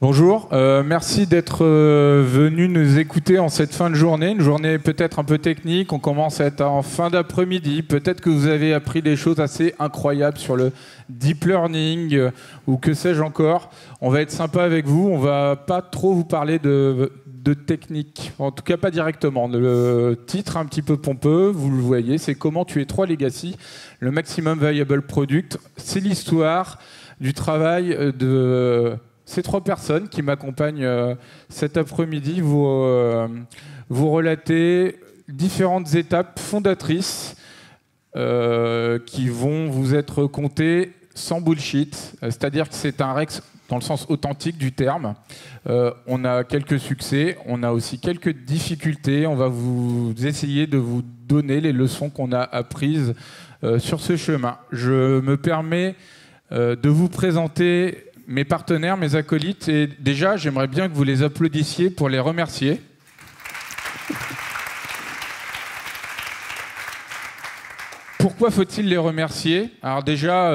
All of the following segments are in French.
Bonjour, merci d'être venu nous écouter en cette fin de journée, une journée peut-être un peu technique, on commence à être en fin d'après-midi, peut-être que vous avez appris des choses assez incroyables sur le deep learning ou que sais-je encore. On va être sympa avec vous, on va pas trop vous parler de technique, en tout cas pas directement. Le titre un petit peu pompeux, vous le voyez, c'est comment tuer 3 legacy, le maximum viable product. C'est l'histoire du travail de ces 3 personnes qui m'accompagnent cet après-midi. Vous relatez différentes étapes fondatrices qui vont vous être comptées sans bullshit, c'est-à-dire que c'est un Rex dans le sens authentique du terme. On a quelques succès, on a aussi quelques difficultés. On va vous essayer de vous donner les leçons qu'on a apprises sur ce chemin. Je me permets de vous présenter mes partenaires, mes acolytes, et déjà, j'aimerais bien que vous les applaudissiez pour les remercier. Pourquoi faut-il les remercier? Alors déjà,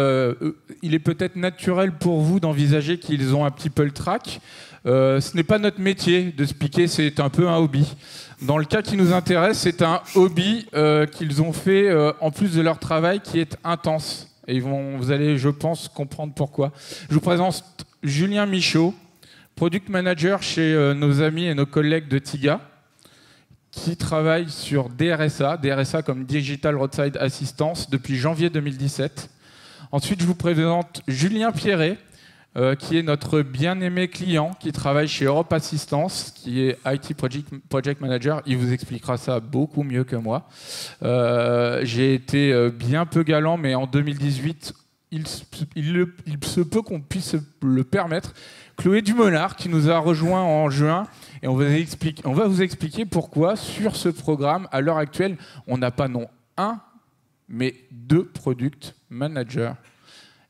il est peut-être naturel pour vous d'envisager qu'ils ont un petit peu le trac. Ce n'est pas notre métier de speaker, c'est un peu un hobby. Dans le cas qui nous intéresse, c'est un hobby qu'ils ont fait en plus de leur travail qui est intense. Et vous allez, je pense, comprendre pourquoi. Je vous présente Julien Michaud, Product Manager chez nos amis et nos collègues de TIGA, qui travaille sur DRSA comme Digital Roadside Assistance depuis janvier 2017. Ensuite, je vous présente Julien Pierret, qui est notre bien-aimé client, qui travaille chez Europe Assistance, qui est IT Project Manager. Il vous expliquera ça beaucoup mieux que moi. J'ai été bien peu galant, mais en 2018, il se peut qu'on puisse le permettre. Chloé Dumonard, qui nous a rejoint en juin, et on va vous expliquer pourquoi, sur ce programme, à l'heure actuelle, on n'a pas non un, mais 2 product managers.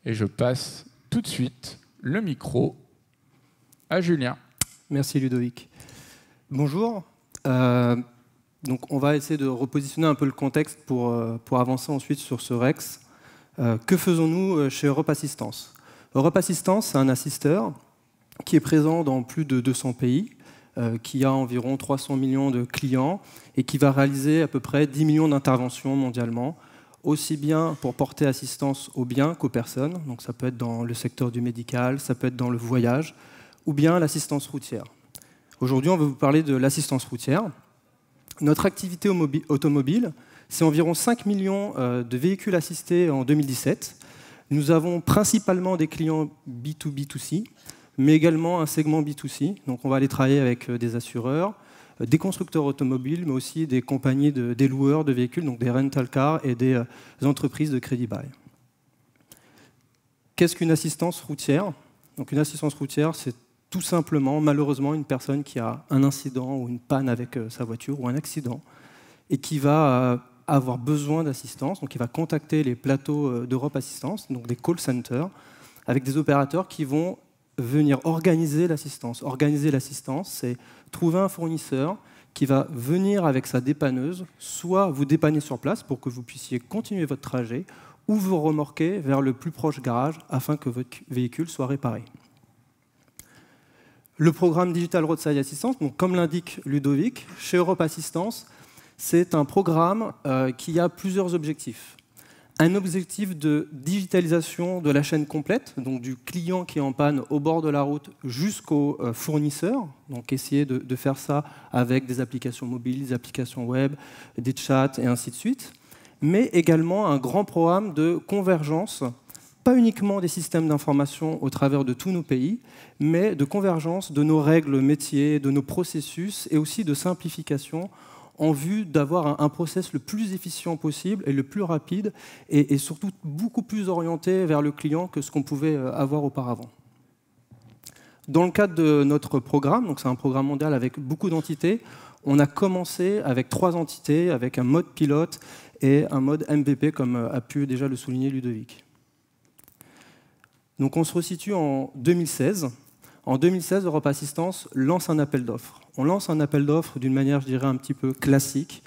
Et je passe tout de suite le micro à Julien. Merci Ludovic. Bonjour. Donc on va essayer de repositionner un peu le contexte pour avancer ensuite sur ce Rex. Que faisons-nous chez Europe Assistance? Europe Assistance, c'est un assisteur qui est présent dans plus de 200 pays, qui a environ 300 millions de clients et qui va réaliser à peu près 10 millions d'interventions mondialement, aussi bien pour porter assistance aux biens qu'aux personnes. Donc ça peut être dans le secteur du médical, ça peut être dans le voyage, ou bien l'assistance routière. Aujourd'hui, on va vous parler de l'assistance routière. Notre activité automobile, c'est environ 5 millions de véhicules assistés en 2017. Nous avons principalement des clients B2B2C, mais également un segment B2C. Donc on va aller travailler avec des assureurs, des constructeurs automobiles, mais aussi des compagnies, des loueurs de véhicules, donc des rental cars et des entreprises de crédit bail. Qu'est-ce qu'une assistance routière? Donc une assistance routière, c'est tout simplement, malheureusement, une personne qui a un incident ou une panne avec sa voiture ou un accident et qui va avoir besoin d'assistance. Donc il va contacter les plateaux d'Europe Assistance, donc des call centers, avec des opérateurs qui vont venir organiser l'assistance. Organiser l'assistance, c'est trouver un fournisseur qui va venir avec sa dépanneuse, soit vous dépanner sur place pour que vous puissiez continuer votre trajet, ou vous remorquer vers le plus proche garage afin que votre véhicule soit réparé. Le programme Digital Roadside Assistance, donc comme l'indique Ludovic, chez Europe Assistance, c'est un programme qui a plusieurs objectifs. Un objectif de digitalisation de la chaîne complète, donc du client qui est en panne au bord de la route jusqu'au fournisseur, donc essayer de faire ça avec des applications mobiles, des applications web, des chats et ainsi de suite, mais également un grand programme de convergence, pas uniquement des systèmes d'information au travers de tous nos pays, mais de convergence de nos règles métiers, de nos processus et aussi de simplification en vue d'avoir un process le plus efficient possible et le plus rapide et surtout beaucoup plus orienté vers le client que ce qu'on pouvait avoir auparavant. Dans le cadre de notre programme, donc c'est un programme mondial avec beaucoup d'entités, on a commencé avec 3 entités, avec un mode pilote et un mode MVP, comme a pu déjà le souligner Ludovic. Donc on se resitue en 2016. En 2016, Europe Assistance lance un appel d'offres. On lance un appel d'offres d'une manière, je dirais, un petit peu classique,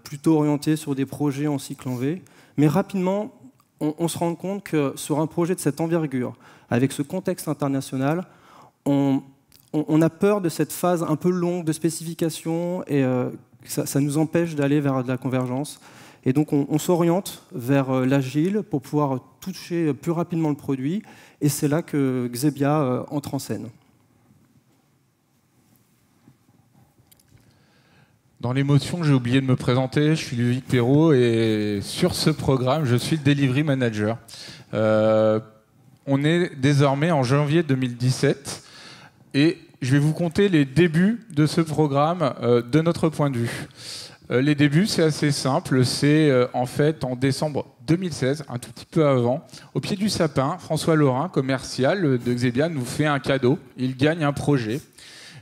plutôt orienté sur des projets en cycle en V. Mais rapidement, on se rend compte que sur un projet de cette envergure, avec ce contexte international, on a peur de cette phase un peu longue de spécification et ça nous empêche d'aller vers de la convergence. Et donc on s'oriente vers l'agile pour pouvoir toucher plus rapidement le produit. Et c'est là que Xebia entre en scène. Dans l'émotion, j'ai oublié de me présenter. Je suis Ludovic Perrault et sur ce programme, je suis le Delivery Manager. On est désormais en janvier 2017 et je vais vous conter les débuts de ce programme de notre point de vue. Les débuts, c'est assez simple. C'est en fait en décembre 2016, un tout petit peu avant, au pied du sapin, François Laurin, commercial de Xebia, nous fait un cadeau. Il gagne un projet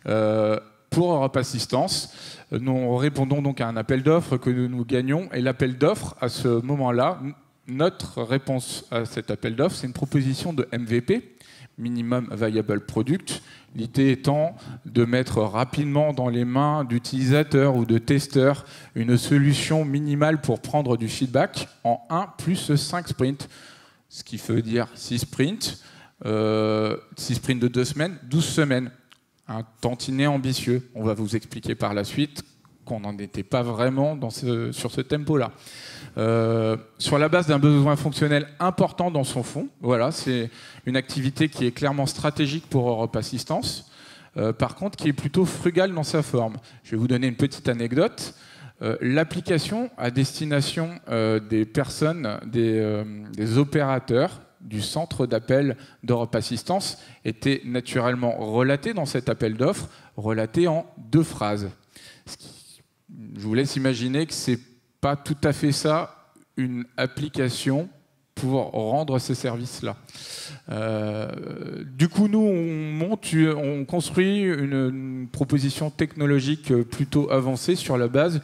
pour Europe Assistance. Nous répondons donc à un appel d'offres que nous gagnons. Et l'appel d'offres, à ce moment-là, notre réponse à cet appel d'offres, c'est une proposition de MVP, Minimum Viable Product. L'idée étant de mettre rapidement dans les mains d'utilisateurs ou de testeurs une solution minimale pour prendre du feedback en 1 plus 5 sprints, ce qui veut dire 6 sprints, 6 sprints de 2 semaines, 12 semaines. Un tantinet ambitieux. On va vous expliquer par la suite qu'on n'en était pas vraiment sur ce tempo-là. Sur la base d'un besoin fonctionnel important dans son fond, voilà, c'est une activité qui est clairement stratégique pour Europe Assistance, par contre qui est plutôt frugale dans sa forme. Je vais vous donner une petite anecdote. L'application à destination des personnes, des opérateurs, du centre d'appel d'Europe Assistance était naturellement relaté dans cet appel d'offres, relaté en 2 phrases. Je vous laisse imaginer que ce n'est pas tout à fait ça, une application pour rendre ces services-là. Du coup, nous, on construit une proposition technologique plutôt avancée sur la base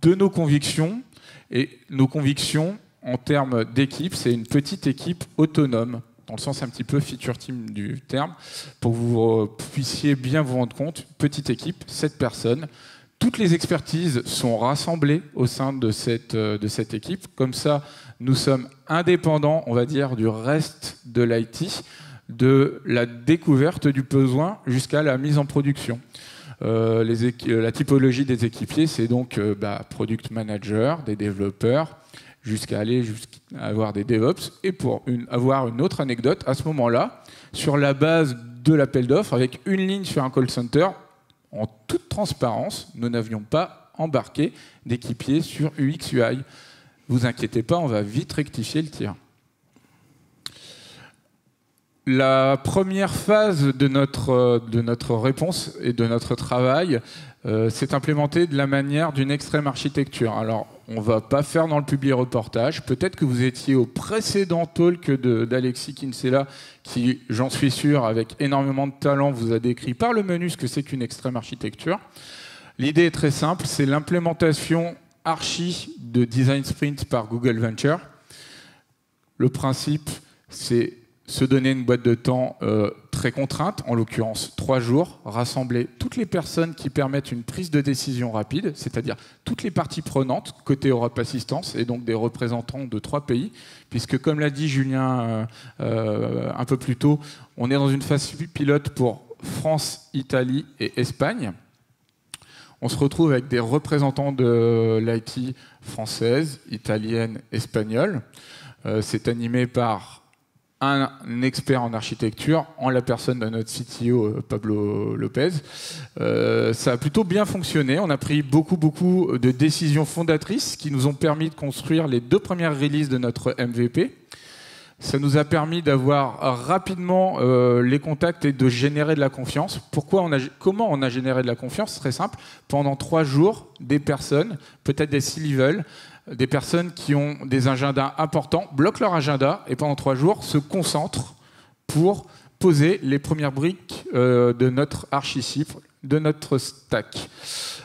de nos convictions. Et nos convictions, en termes d'équipe, c'est une petite équipe autonome, dans le sens un petit peu feature team du terme, pour que vous puissiez bien vous rendre compte. Petite équipe, 7 personnes. Toutes les expertises sont rassemblées au sein de cette équipe. Comme ça, nous sommes indépendants, on va dire, du reste de l'IT, de la découverte du besoin jusqu'à la mise en production. La typologie des équipiers, c'est donc product manager, des développeurs, jusqu'à avoir des DevOps. Et pour avoir une autre anecdote, à ce moment-là, sur la base de l'appel d'offres, avec une ligne sur un call center, en toute transparence, nous n'avions pas embarqué d'équipiers sur UX/UI. Vous inquiétez pas, on va vite rectifier le tir. La première phase de notre réponse et de notre travail s'est implémentée de la manière d'une extrême architecture. Alors, on ne va pas faire dans le public reportage. Peut-être que vous étiez au précédent talk d'Alexis Kinsella, qui, j'en suis sûr, avec énormément de talent, vous a décrit par le menu ce que c'est qu'une extrême architecture. L'idée est très simple, c'est l'implémentation archi de Design Sprint par Google Venture. Le principe, c'est se donner une boîte de temps très contrainte, en l'occurrence 3 jours, rassembler toutes les personnes qui permettent une prise de décision rapide, c'est-à-dire toutes les parties prenantes, côté Europe Assistance, et donc des représentants de 3 pays, puisque comme l'a dit Julien un peu plus tôt, on est dans une phase pilote pour France, Italie et Espagne. On se retrouve avec des représentants de l'IT française, italienne, espagnole. C'est animé par un expert en architecture, en la personne de notre CTO Pablo Lopez. Ça a plutôt bien fonctionné. On a pris beaucoup de décisions fondatrices qui nous ont permis de construire les 2 premières releases de notre MVP. Ça nous a permis d'avoir rapidement les contacts et de générer de la confiance. Comment on a généré de la confiance? C'est très simple. Pendant 3 jours, des personnes, peut-être des C-level, des personnes qui ont des agendas importants, bloquent leur agenda et pendant 3 jours se concentrent pour poser les premières briques de notre archi-cible, de notre stack.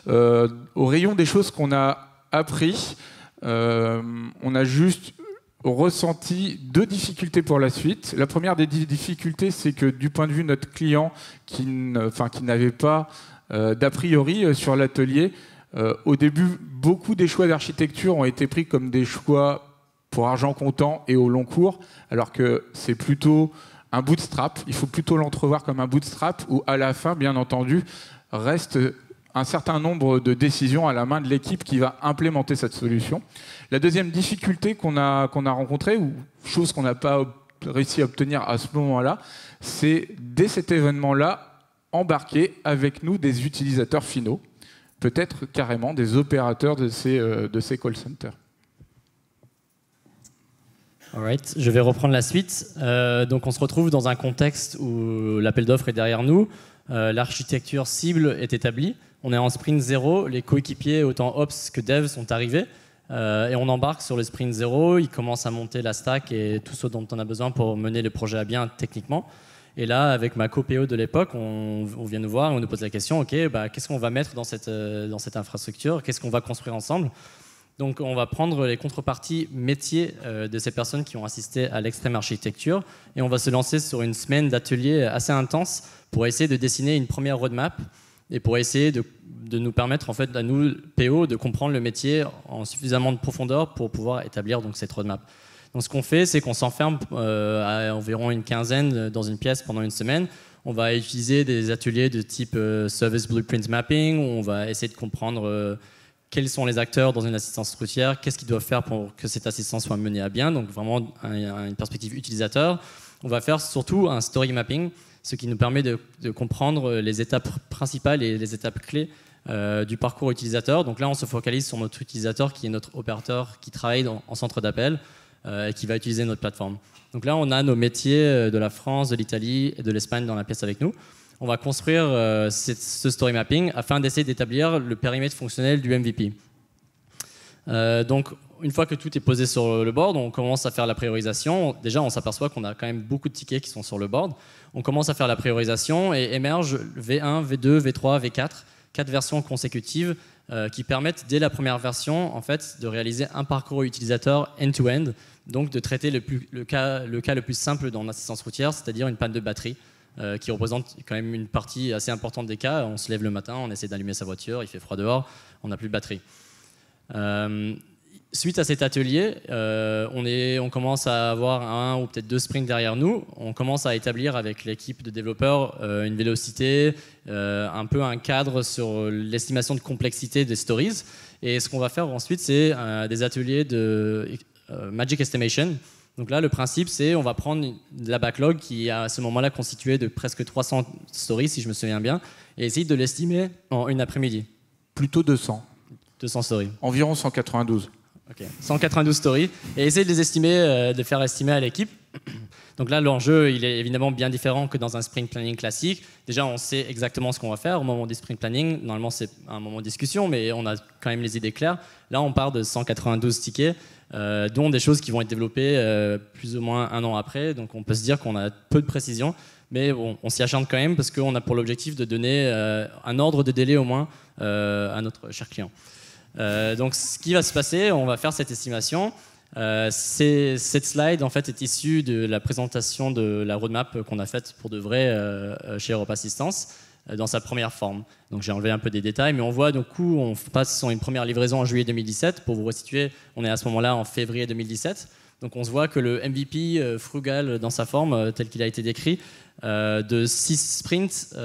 Au rayon des choses qu'on a appris, on a juste ressenti 2 difficultés pour la suite. La première des difficultés, c'est que du point de vue de notre client qui n'avait pas d'a priori sur l'atelier, au début, beaucoup des choix d'architecture ont été pris comme des choix pour argent comptant et au long cours, alors que c'est plutôt un bootstrap. Il faut plutôt l'entrevoir comme un bootstrap où, à la fin, bien entendu, reste un certain nombre de décisions à la main de l'équipe qui va implémenter cette solution. La deuxième difficulté qu'on a rencontrée, ou chose qu'on n'a pas réussi à obtenir à ce moment-là, c'est dès cet événement-là, embarquer avec nous des utilisateurs finaux, peut-être carrément des opérateurs de ces call centers. Alright, je vais reprendre la suite. Donc on se retrouve dans un contexte où l'appel d'offres est derrière nous, l'architecture cible est établie, on est en sprint 0, les coéquipiers autant ops que dev sont arrivés et on embarque sur le sprint 0, ils commencent à monter la stack et tout ce dont on a besoin pour mener le projet à bien techniquement. Et là, avec ma co-PO de l'époque, on vient nous voir et on nous pose la question, ok, qu'est-ce qu'on va mettre dans cette infrastructure, qu'est-ce qu'on va construire ensemble? Donc on va prendre les contreparties métiers de ces personnes qui ont assisté à l'extrême architecture et on va se lancer sur une semaine d'atelier assez intense pour essayer de dessiner une première roadmap et pour essayer de nous permettre, en fait, à nous, PO, de comprendre le métier en suffisamment de profondeur pour pouvoir établir donc, cette roadmap. Donc ce qu'on fait, c'est qu'on s'enferme à environ une quinzaine dans une pièce pendant une semaine. On va utiliser des ateliers de type Service Blueprint Mapping, où on va essayer de comprendre quels sont les acteurs dans une assistance routière, qu'est-ce qu'ils doivent faire pour que cette assistance soit menée à bien, donc vraiment une perspective utilisateur. On va faire surtout un story mapping, ce qui nous permet de comprendre les étapes principales et les étapes clés du parcours utilisateur. Donc là, on se focalise sur notre utilisateur qui est notre opérateur qui travaille en centre d'appel et qui va utiliser notre plateforme. Donc là, on a nos métiers de la France, de l'Italie et de l'Espagne dans la pièce avec nous. On va construire ce story mapping afin d'essayer d'établir le périmètre fonctionnel du MVP. Donc, une fois que tout est posé sur le board, on commence à faire la priorisation. Déjà, on s'aperçoit qu'on a quand même beaucoup de tickets qui sont sur le board. On commence à faire la priorisation et émerge V1, V2, V3, V4, 4 versions consécutives qui permettent, dès la première version, en fait, de réaliser un parcours utilisateur end-to-end, donc de traiter le cas le plus simple dans l'assistance routière, c'est-à-dire une panne de batterie. Qui représente quand même une partie assez importante des cas. On se lève le matin, on essaie d'allumer sa voiture, il fait froid dehors, on n'a plus de batterie. Suite à cet atelier, on commence à avoir 1 ou peut-être 2 sprints derrière nous. On commence à établir avec l'équipe de développeurs une vélocité, un peu un cadre sur l'estimation de complexité des stories. Et ce qu'on va faire ensuite, c'est des ateliers de Magic Estimation. Donc là, le principe, c'est on va prendre la backlog qui à ce moment-là constituée de presque 300 stories, si je me souviens bien, et essayer de l'estimer en une après-midi. Plutôt 200. 200 stories. Environ 192. Ok, 192 stories, et essayer de les estimer, de faire estimer à l'équipe. Donc là, l'enjeu, il est évidemment bien différent que dans un sprint planning classique. Déjà, on sait exactement ce qu'on va faire au moment du sprint planning. Normalement, c'est un moment de discussion, mais on a quand même les idées claires. Là, on part de 192 tickets, dont des choses qui vont être développées plus ou moins 1 an après. Donc on peut se dire qu'on a peu de précision, mais bon, on s'y acharne quand même parce qu'on a pour l'objectif de donner un ordre de délai au moins à notre cher client. Donc ce qui va se passer, on va faire cette estimation. Cette slide en fait est issue de la présentation de la roadmap qu'on a faite pour de vrai chez Europe Assistance dans sa première forme. Donc j'ai enlevé un peu des détails, mais on voit du coup on passe sur une première livraison en juillet 2017. Pour vous resituer, on est à ce moment-là en février 2017. Donc on se voit que le MVP frugal dans sa forme tel qu'il a été décrit de 6 sprints,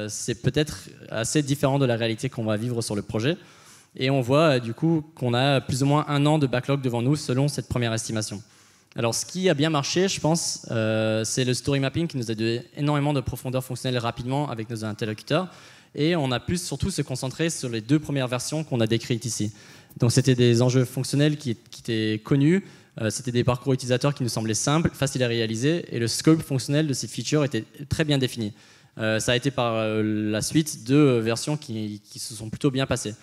c'est peut-être assez différent de la réalité qu'on va vivre sur le projet. Et on voit du coup qu'on a plus ou moins 1 an de backlog devant nous selon cette première estimation. Alors ce qui a bien marché, je pense, c'est le story mapping qui nous a donné énormément de profondeur fonctionnelle rapidement avec nos interlocuteurs. Et on a pu surtout se concentrer sur les 2 premières versions qu'on a décrites ici. Donc c'était des enjeux fonctionnels qui étaient connus, c'était des parcours utilisateurs qui nous semblaient simples, faciles à réaliser, et le scope fonctionnel de ces features était très bien défini. Ça a été par la suite 2 versions qui se sont plutôt bien passées.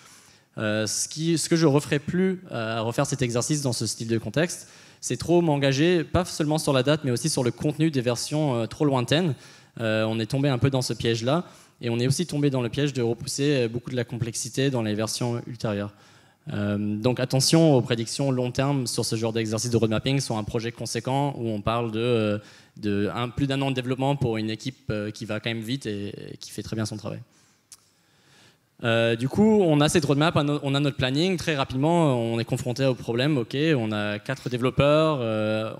Ce que je ne referai plus à refaire cet exercice dans ce style de contexte, c'est trop m'engager, pas seulement sur la date, mais aussi sur le contenu des versions trop lointaines. On est tombé un peu dans ce piège-là, et on est aussi tombé dans le piège de repousser beaucoup de la complexité dans les versions ultérieures. Donc attention aux prédictions long terme sur ce genre d'exercice de roadmapping sur un projet conséquent où on parle de plus d'1 an de développement pour une équipe qui va quand même vite et qui fait très bien son travail. Du coup, on a cette roadmap, on a notre planning. Très rapidement, on est confronté au problème. Ok, on a 4 développeurs,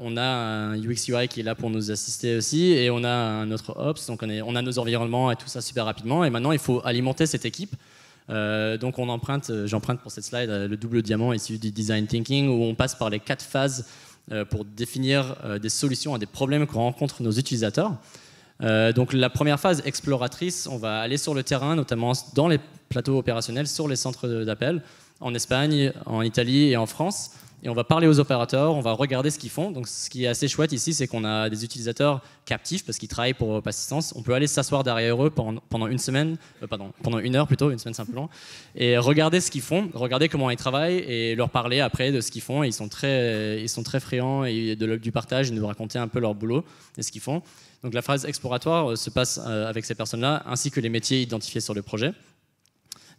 on a un UX/UI qui est là pour nous assister aussi, et on a notre Ops. Donc on a nos environnements et tout ça super rapidement. Et maintenant, il faut alimenter cette équipe. Donc j'emprunte pour cette slide le double diamant issu du design thinking, où on passe par les 4 phases pour définir des solutions à des problèmes que rencontrent nos utilisateurs. Donc la première phase exploratrice, on va aller sur le terrain, notamment dans les plateaux opérationnels, sur les centres d'appel, en Espagne, en Italie et en France. Et on va parler aux opérateurs, on va regarder ce qu'ils font. Donc ce qui est assez chouette ici, c'est qu'on a des utilisateurs captifs parce qu'ils travaillent pour Europe Assistance. On peut aller s'asseoir derrière eux pendant une semaine, pendant une heure plutôt, une semaine simplement, et regarder ce qu'ils font, regarder comment ils travaillent et leur parler après de ce qu'ils font. Et ils sont très friands du partage, et nous raconter un peu leur boulot et ce qu'ils font. Donc la phase exploratoire se passe avec ces personnes-là, ainsi que les métiers identifiés sur le projet.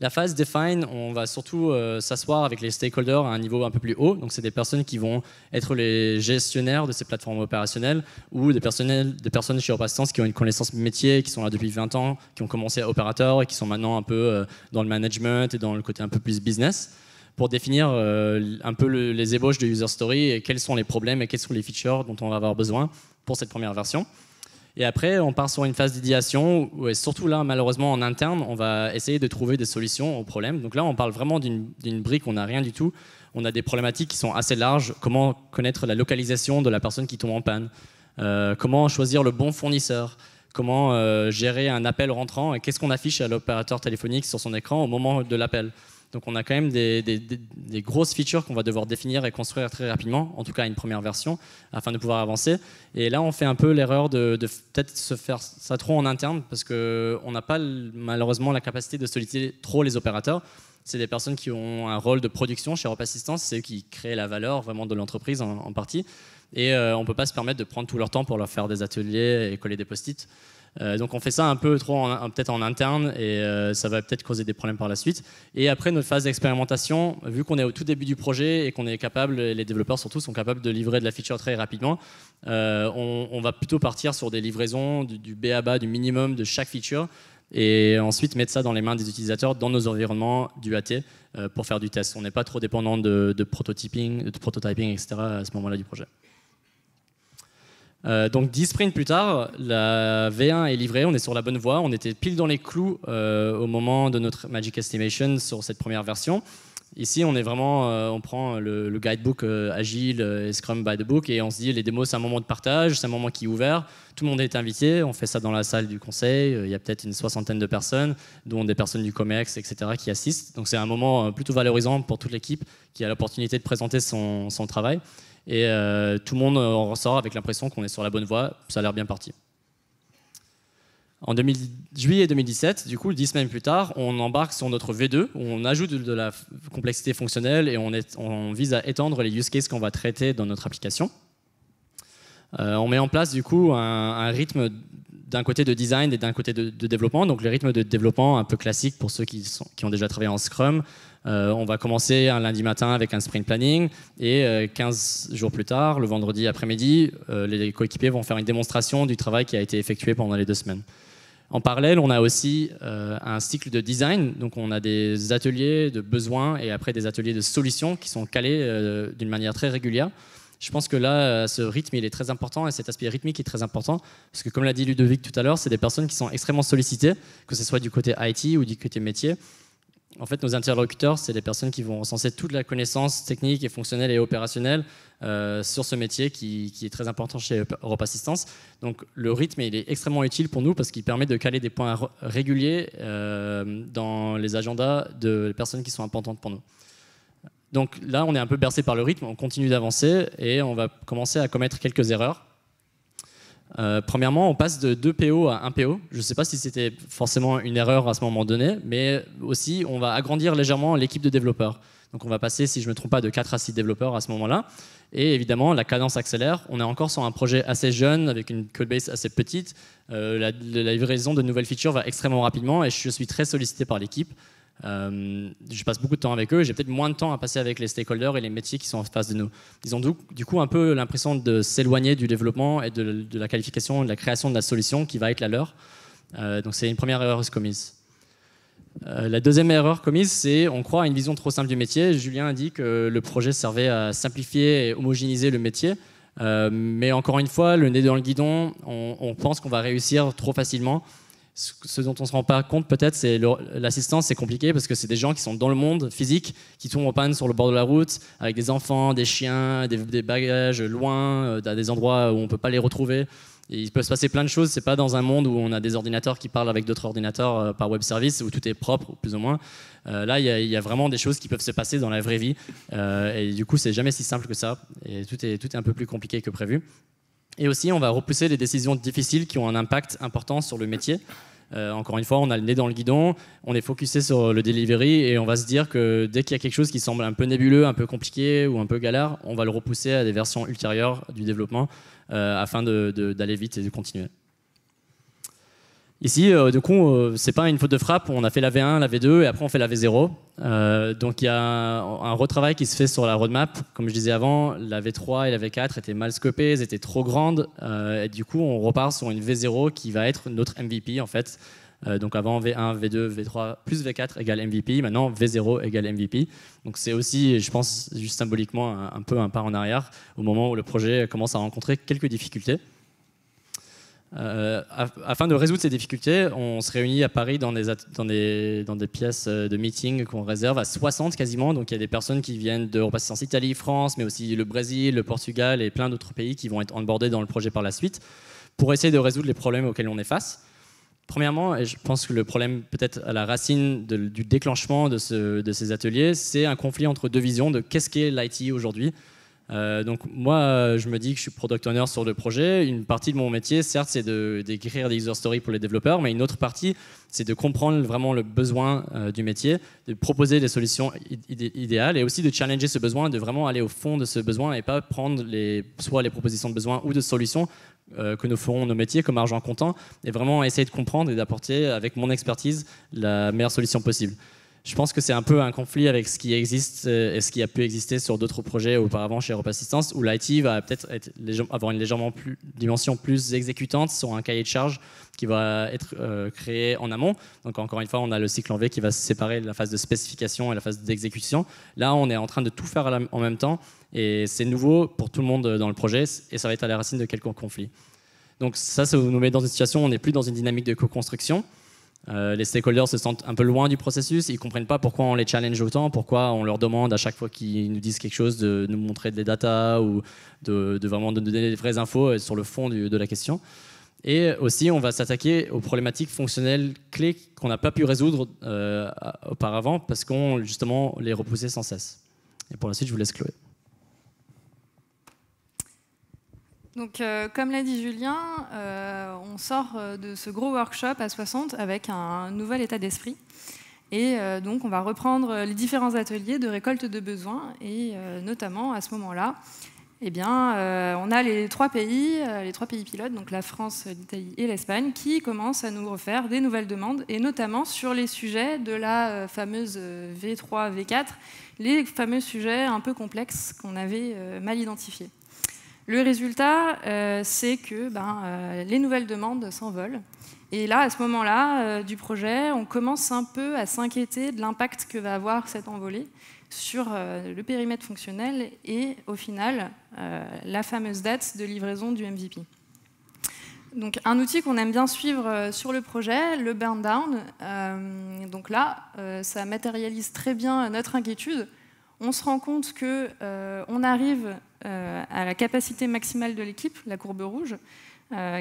La phase define, on va surtout s'asseoir avec les stakeholders à un niveau un peu plus haut. Donc c'est des personnes qui vont être les gestionnaires de ces plateformes opérationnelles ou des personnes chez Europe Assistance qui ont une connaissance métier, qui sont là depuis 20 ans, qui ont commencé à opérateur et qui sont maintenant un peu dans le management et dans le côté un peu plus business, pour définir un peu les ébauches de user story et quels sont les problèmes et quels sont les features dont on va avoir besoin pour cette première version. Et après, on part sur une phase d'idéation, et surtout là, malheureusement, en interne, on va essayer de trouver des solutions aux problèmes. Donc là, on parle vraiment d'une brique, on n'a rien du tout. On a des problématiques qui sont assez larges. Comment connaître la localisation de la personne qui tombe en panne, comment choisir le bon fournisseur, comment gérer un appel rentrant, et qu'est-ce qu'on affiche à l'opérateur téléphonique sur son écran au moment de l'appel. Donc on a quand même des grosses features qu'on va devoir définir et construire très rapidement, en tout cas une première version, afin de pouvoir avancer. Et là, on fait un peu l'erreur de peut-être se faire ça trop en interne, parce qu'on n'a pas malheureusement la capacité de solliciter trop les opérateurs. C'est des personnes qui ont un rôle de production chez Europe Assistance, c'est eux qui créent la valeur vraiment de l'entreprise en partie. Et on ne peut pas se permettre de prendre tout leur temps pour leur faire des ateliers et coller des post-it. Donc on fait ça un peu trop peut-être en interne, et ça va peut-être causer des problèmes par la suite. Et après notre phase d'expérimentation, vu qu'on est au tout début du projet et qu'on est capable, les développeurs surtout sont capables de livrer de la feature très rapidement, on va plutôt partir sur des livraisons du B à bas, du minimum de chaque feature, et ensuite mettre ça dans les mains des utilisateurs dans nos environnements du AT pour faire du test. On n'est pas trop dépendant de prototyping, etc. à ce moment-là du projet. Donc 10 sprints plus tard, la V1 est livrée, on est sur la bonne voie, on était pile dans les clous au moment de notre Magic Estimation sur cette première version. Ici, on est vraiment, on prend le guidebook Agile et Scrum by the Book, et on se dit les démos c'est un moment de partage, c'est un moment qui est ouvert, tout le monde est invité, on fait ça dans la salle du conseil, il y a peut-être une 60aine de personnes, dont des personnes du COMEX, etc. qui assistent. Donc c'est un moment plutôt valorisant pour toute l'équipe qui a l'opportunité de présenter son travail. Et tout le monde en ressort avec l'impression qu'on est sur la bonne voie, ça a l'air bien parti. En juillet 2017, du coup, 10 semaines plus tard, on embarque sur notre V2, où on ajoute de la complexité fonctionnelle et on vise à étendre les use cases qu'on va traiter dans notre application. On met en place du coup un rythme d'un côté de design et d'un côté de développement. Donc le rythme de développement un peu classique pour ceux qui ont déjà travaillé en Scrum. On va commencer un lundi matin avec un sprint planning, et 15 jours plus tard, le vendredi après-midi, les coéquipiers vont faire une démonstration du travail qui a été effectué pendant les 2 semaines. En parallèle, on a aussi un cycle de design, donc on a des ateliers de besoins et après des ateliers de solutions qui sont calés d'une manière très régulière. Je pense que là, ce rythme, il est très important, et cet aspect rythmique est très important, parce que comme l'a dit Ludovic tout à l'heure, c'est des personnes qui sont extrêmement sollicitées, que ce soit du côté IT ou du côté métier. En fait, nos interlocuteurs, c'est des personnes qui vont recenser toute la connaissance technique et fonctionnelle et opérationnelle sur ce métier qui est très important chez Europe Assistance. Donc le rythme, il est extrêmement utile pour nous parce qu'il permet de caler des points réguliers dans les agendas de personnes qui sont importantes pour nous. Donc là, on est un peu bercé par le rythme, on continue d'avancer et on va commencer à commettre quelques erreurs. Premièrement, on passe de 2 PO à 1 PO. Je ne sais pas si c'était forcément une erreur à ce moment donné, mais aussi on va agrandir légèrement l'équipe de développeurs. Donc on va passer, si je ne me trompe pas, de 4 à 6 développeurs à ce moment-là. Et évidemment, la cadence accélère. On est encore sur un projet assez jeune, avec une codebase assez petite. La livraison de nouvelles features va extrêmement rapidement et je suis très sollicité par l'équipe. Je passe beaucoup de temps avec eux, j'ai peut-être moins de temps à passer avec les stakeholders et les métiers qui sont en face de nous. Ils ont du coup un peu l'impression de s'éloigner du développement et de la qualification, de la création de la solution qui va être la leur. Donc c'est une première erreur commise. La deuxième erreur commise, c'est on croit à une vision trop simple du métier. Julien a dit que le projet servait à simplifier et homogénéiser le métier. Mais encore une fois, le nez dans le guidon, on pense qu'on va réussir trop facilement. Ce dont on ne se rend pas compte peut-être, c'est l'assistance, c'est compliqué parce que c'est des gens qui sont dans le monde physique, qui tombent en panne sur le bord de la route, avec des enfants, des chiens, des bagages loin, à des endroits où on ne peut pas les retrouver. Et il peut se passer plein de choses, c'est pas dans un monde où on a des ordinateurs qui parlent avec d'autres ordinateurs par web service, où tout est propre, plus ou moins. Là, il y a vraiment des choses qui peuvent se passer dans la vraie vie. Et du coup, c'est jamais si simple que ça. Et tout est un peu plus compliqué que prévu. Et aussi, on va repousser les décisions difficiles qui ont un impact important sur le métier. Encore une fois, on a le nez dans le guidon, on est focusé sur le delivery et on va se dire que dès qu'il y a quelque chose qui semble un peu nébuleux, un peu compliqué ou un peu galère, on va le repousser à des versions ultérieures du développement afin d'aller vite et de continuer. Ici, du coup, c'est pas une faute de frappe, on a fait la V1, la V2 et après on fait la V0. Donc il y a un retravail qui se fait sur la roadmap. Comme je disais avant, la V3 et la V4 étaient mal scopées, elles étaient trop grandes. Et du coup, on repart sur une V0 qui va être notre MVP en fait. Donc avant V1, V2, V3 plus V4 égale MVP. Maintenant V0 égale MVP. Donc c'est aussi, je pense, juste symboliquement un peu un pas en arrière au moment où le projet commence à rencontrer quelques difficultés. Afin de résoudre ces difficultés, on se réunit à Paris dans des pièces de meeting qu'on réserve à 60 quasiment. Donc il y a des personnes qui viennent d'Europe Assistance Italie, France, mais aussi le Brésil, le Portugal et plein d'autres pays qui vont être onboardés dans le projet par la suite pour essayer de résoudre les problèmes auxquels on est face. Premièrement, et je pense que le problème peut-être à la racine du déclenchement de ces ateliers, c'est un conflit entre deux visions de qu'est-ce qu'est l'IT aujourd'hui. Donc moi, je me dis que je suis product owner sur le projet. Une partie de mon métier, certes, c'est d'écrire des user stories pour les développeurs, mais une autre partie, c'est de comprendre vraiment le besoin du métier, de proposer des solutions idéales et aussi de challenger ce besoin, de vraiment aller au fond de ce besoin et pas prendre soit les propositions de besoin ou de solutions que nous ferons nos métiers comme argent comptant et vraiment essayer de comprendre et d'apporter avec mon expertise la meilleure solution possible. Je pense que c'est un peu un conflit avec ce qui existe et ce qui a pu exister sur d'autres projets auparavant chez Europe Assistance, où l'IT va peut-être avoir une dimension plus exécutante sur un cahier de charge qui va être créé en amont. Donc encore une fois, on a le cycle en V qui va se séparer de la phase de spécification et la phase d'exécution. Là, on est en train de tout faire en même temps et c'est nouveau pour tout le monde dans le projet et ça va être à la racine de quelques conflits. Donc ça nous met dans une situation où on n'est plus dans une dynamique de co-construction. Les stakeholders se sentent un peu loin du processus, ils ne comprennent pas pourquoi on les challenge autant, pourquoi on leur demande à chaque fois qu'ils nous disent quelque chose de nous montrer des datas ou de vraiment de donner des vraies infos sur le fond de la question. Et aussi, on va s'attaquer aux problématiques fonctionnelles clés qu'on n'a pas pu résoudre auparavant parce qu'on justement les repoussait sans cesse. Et pour la suite, je vous laisse Chloé. Donc, comme l'a dit Julien, on sort de ce gros workshop à 60 avec un nouvel état d'esprit. Et donc, on va reprendre les différents ateliers de récolte de besoins. Et notamment, à ce moment-là, eh bien, on a les trois pays pilotes, donc la France, l'Italie et l'Espagne, qui commencent à nous refaire des nouvelles demandes, et notamment sur les sujets de la fameuse V3, V4, les fameux sujets un peu complexes qu'on avait mal identifiés. Le résultat, c'est que les nouvelles demandes s'envolent. Et là, à ce moment-là du projet, on commence un peu à s'inquiéter de l'impact que va avoir cette envolée sur le périmètre fonctionnel et, au final, la fameuse date de livraison du MVP. Donc, un outil qu'on aime bien suivre sur le projet, le burn down. Donc là, ça matérialise très bien notre inquiétude. On se rend compte qu'on arrive à la capacité maximale de l'équipe, la courbe rouge,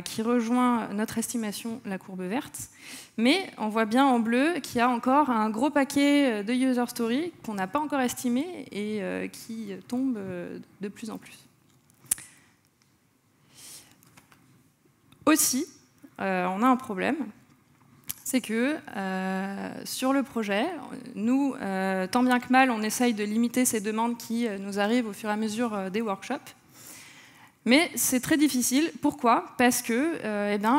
qui rejoint notre estimation, la courbe verte. Mais on voit bien en bleu qu'il y a encore un gros paquet de user stories qu'on n'a pas encore estimé et qui tombe de plus en plus. Aussi, on a un problème. C'est que sur le projet, nous, tant bien que mal, on essaye de limiter ces demandes qui nous arrivent au fur et à mesure des workshops. Mais c'est très difficile. Pourquoi ? Parce que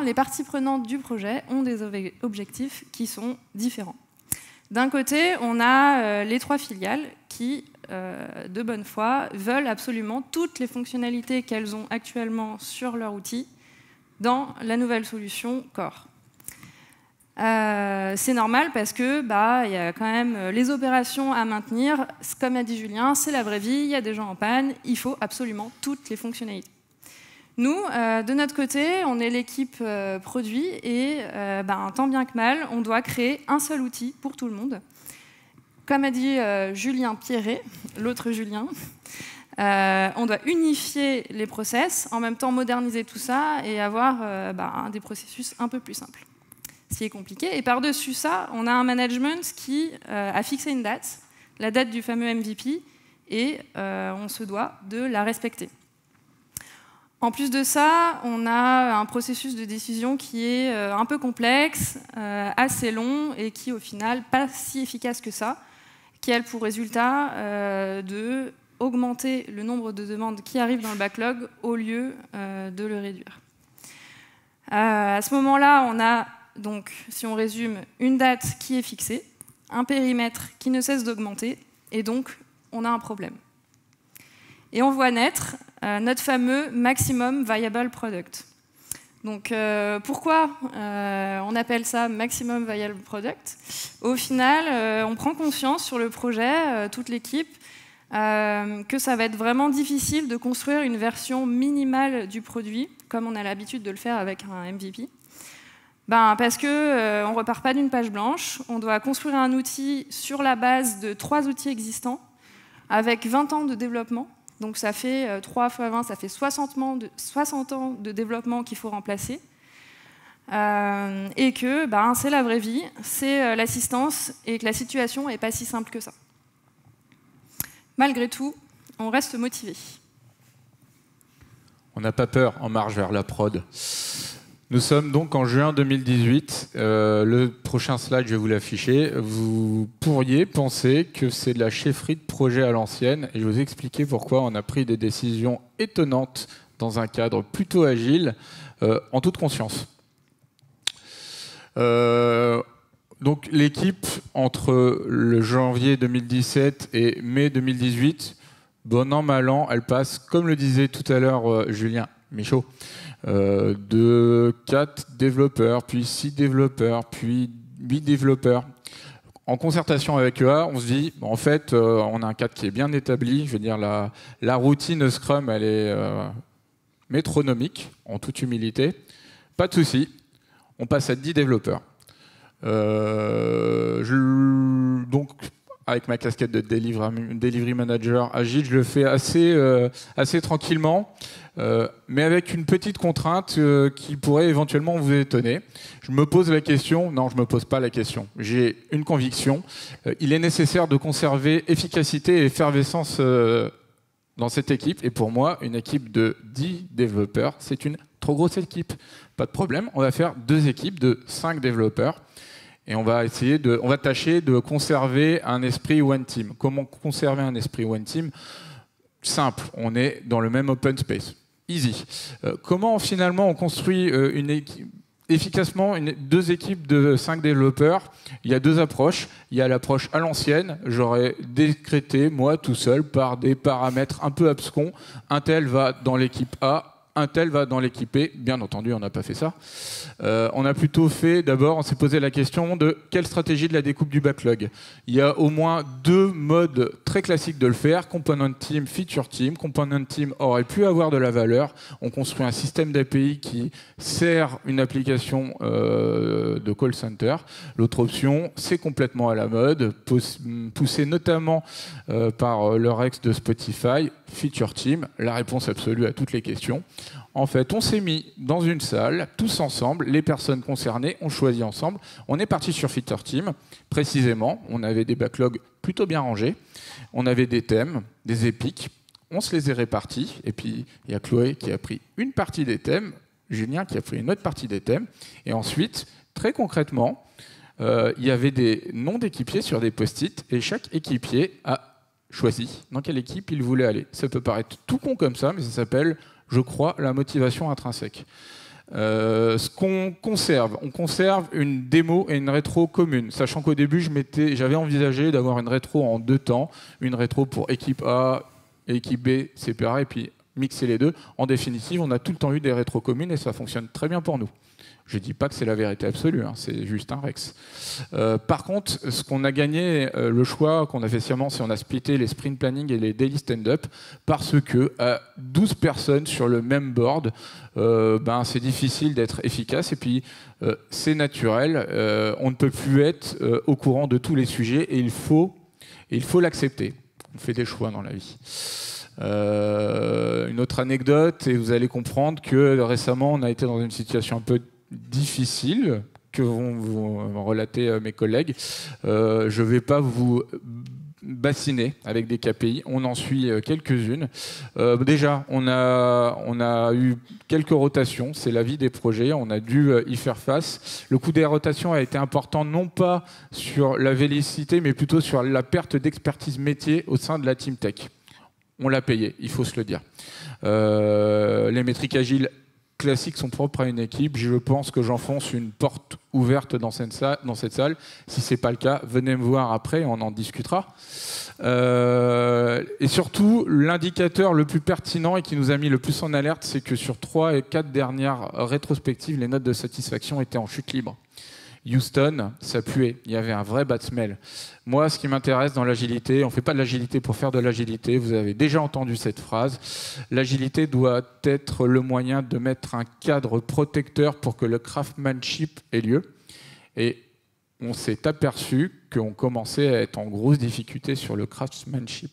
les parties prenantes du projet ont des objectifs qui sont différents. D'un côté, on a les trois filiales qui, de bonne foi, veulent absolument toutes les fonctionnalités qu'elles ont actuellement sur leur outil dans la nouvelle solution Core. C'est normal parce que y a quand même les opérations à maintenir. Comme a dit Julien, c'est la vraie vie, il y a des gens en panne, il faut absolument toutes les fonctionnalités. Nous, de notre côté, on est l'équipe produit et tant bien que mal, on doit créer un seul outil pour tout le monde. Comme a dit Julien Pierret, l'autre Julien, on doit unifier les process, en même temps moderniser tout ça et avoir des processus un peu plus simples. Ce qui est compliqué. Et par-dessus ça, on a un management qui a fixé une date, la date du fameux MVP, et on se doit de la respecter. En plus de ça, on a un processus de décision qui est un peu complexe, assez long, et qui, au final, pas si efficace que ça, qui a pour résultat de augmenter le nombre de demandes qui arrivent dans le backlog au lieu de le réduire. À ce moment-là, on a donc, si on résume, une date qui est fixée, un périmètre qui ne cesse d'augmenter, et donc on a un problème. Et on voit naître notre fameux Maximum Viable Product. Donc pourquoi on appelle ça Maximum Viable Product? Au final, on prend conscience sur le projet, toute l'équipe, que ça va être vraiment difficile de construire une version minimale du produit, comme on a l'habitude de le faire avec un MVP. Parce qu'on ne repart pas d'une page blanche, on doit construire un outil sur la base de 3 outils existants, avec 20 ans de développement. Donc ça fait 3 x 20, ça fait 60 ans de développement qu'il faut remplacer. Et que c'est la vraie vie, c'est l'assistance, et que la situation n'est pas si simple que ça. Malgré tout, on reste motivé. On n'a pas peur, en marche vers la prod. Nous sommes donc en juin 2018. Le prochain slide, je vais vous l'afficher. Vous pourriez penser que c'est de la chefferie de projet à l'ancienne. Et je vais vous expliquer pourquoi on a pris des décisions étonnantes dans un cadre plutôt agile, en toute conscience. Donc l'équipe, entre le janvier 2017 et mai 2018, bon an, mal an, elle passe, comme le disait tout à l'heure Julien Michaud, de 4 développeurs, puis 6 développeurs, puis 8 développeurs. En concertation avec EA, on se dit, en fait, on a un cadre qui est bien établi. Je veux dire, la routine Scrum, elle est métronomique, en toute humilité. Pas de souci, on passe à 10 développeurs. Donc, avec ma casquette de delivery manager agile, je le fais assez tranquillement, mais avec une petite contrainte qui pourrait éventuellement vous étonner. Je me pose la question, non, je ne me pose pas la question, j'ai une conviction, il est nécessaire de conserver efficacité et effervescence dans cette équipe, et pour moi, une équipe de 10 développeurs, c'est une trop grosse équipe. Pas de problème, on va faire 2 équipes de 5 développeurs. Et on va tâcher de conserver un esprit one team. Comment conserver un esprit one team? Simple, on est dans le même open space. Easy. Comment finalement on construit efficacement 2 équipes de 5 développeurs? Il y a 2 approches. Il y a l'approche à l'ancienne. J'aurais décrété, moi, tout seul, par des paramètres un peu abscons. Un tel va dans l'équipe A, un tel va dans l'équipe B. Bien entendu, on n'a pas fait ça. On a plutôt fait, d'abord, on s'est posé la question de quelle stratégie de la découpe du backlog. Il y a au moins 2 modes très classiques de le faire. Component team, feature team. Component team aurait pu avoir de la valeur. On construit un système d'API qui sert une application de call center. L'autre option, c'est complètement à la mode, poussé notamment par leur ex de Spotify, feature team, la réponse absolue à toutes les questions. En fait, on s'est mis dans une salle, tous ensemble, les personnes concernées ont choisi ensemble. On est parti sur Feature Team, précisément. On avait des backlogs plutôt bien rangés. On avait des thèmes, des épiques. On se les est répartis. Et puis, il y a Chloé qui a pris une partie des thèmes, Julien qui a pris une autre partie des thèmes. Et ensuite, très concrètement, il y avait des noms d'équipiers sur des post-it. Et chaque équipier a choisi dans quelle équipe il voulait aller. Ça peut paraître tout con comme ça, mais ça s'appelle, je crois, la motivation intrinsèque. Ce qu'on conserve, on conserve une démo et une rétro commune, sachant qu'au début, j'avais envisagé d'avoir une rétro en 2 temps, une rétro pour équipe A, équipe B séparée, et puis mixer les deux. En définitive, on a tout le temps eu des rétros communes et ça fonctionne très bien pour nous. Je ne dis pas que c'est la vérité absolue, hein, c'est juste un Rex. Par contre, ce qu'on a gagné, le choix qu'on a fait sciemment, c'est on a splitté les sprint planning et les daily stand-up parce que à 12 personnes sur le même board, c'est difficile d'être efficace et puis c'est naturel. On ne peut plus être au courant de tous les sujets et il faut l'accepter. On fait des choix dans la vie. Une autre anecdote, et vous allez comprendre que récemment, on a été dans une situation un peu difficile que vont vous relater mes collègues. Je ne vais pas vous bassiner avec des KPI, on en suit quelques-unes. Déjà, on a eu quelques rotations, c'est la vie des projets, on a dû y faire face. Le coût des rotations a été important, non pas sur la vélicité, mais plutôt sur la perte d'expertise métier au sein de la team tech. On l'a payé, il faut se le dire. Les métriques agiles classiques sont propres à une équipe. Je pense que j'enfonce une porte ouverte dans cette salle. Si ce n'est pas le cas, venez me voir après, on en discutera. Et surtout, l'indicateur le plus pertinent et qui nous a mis le plus en alerte, c'est que sur 3 et 4 dernières rétrospectives, les notes de satisfaction étaient en chute libre. Houston, ça puait, il y avait un vrai bad smell. Moi, ce qui m'intéresse dans l'agilité, on ne fait pas de l'agilité pour faire de l'agilité, vous avez déjà entendu cette phrase, l'agilité doit être le moyen de mettre un cadre protecteur pour que le craftsmanship ait lieu. Et on s'est aperçu qu'on commençait à être en grosse difficulté sur le craftsmanship.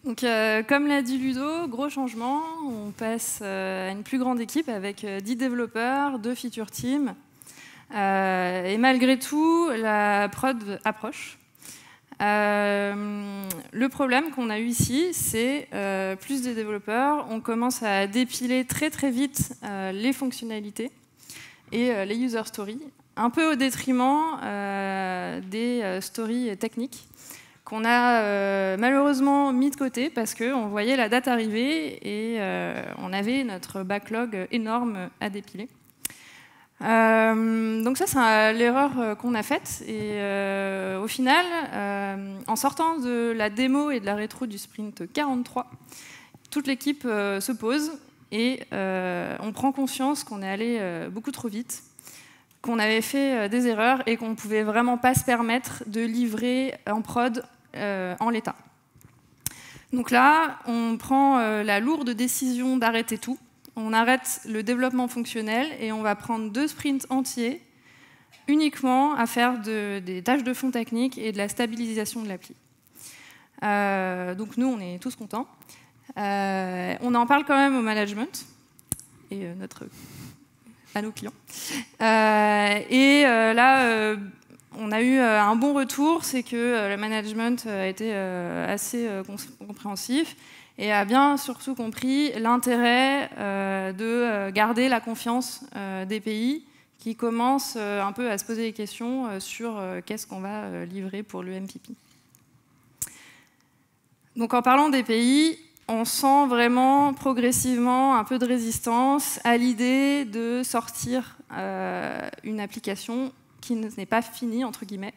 Donc, comme l'a dit Ludo, gros changement, on passe à une plus grande équipe avec 10 développeurs, 2 feature teams. Et malgré tout, la prod approche. Le problème qu'on a eu ici, c'est plus de développeurs, on commence à dépiler très très vite les fonctionnalités et les user stories, un peu au détriment des stories techniques, qu'on a malheureusement mis de côté parce qu'on voyait la date arriver et on avait notre backlog énorme à dépiler. Donc ça, c'est l'erreur qu'on a faite. Et au final, en sortant de la démo et de la rétro du sprint 43, toute l'équipe se pose et on prend conscience qu'on est allé beaucoup trop vite, qu'on avait fait des erreurs et qu'on ne pouvait vraiment pas se permettre de livrer en prod en l'état. Donc là, on prend la lourde décision d'arrêter tout. On arrête le développement fonctionnel et on va prendre 2 sprints entiers uniquement à faire des tâches de fond technique et de la stabilisation de l'appli. Donc nous, on est tous contents. On en parle quand même au management et à nos clients. Là, on a eu un bon retour, c'est que le management a été assez compréhensif et a bien surtout compris l'intérêt de garder la confiance des pays qui commencent un peu à se poser des questions sur qu'est-ce qu'on va livrer pour le MPP. Donc en parlant des pays, on sent vraiment progressivement un peu de résistance à l'idée de sortir une application qui n'est pas finie, entre guillemets,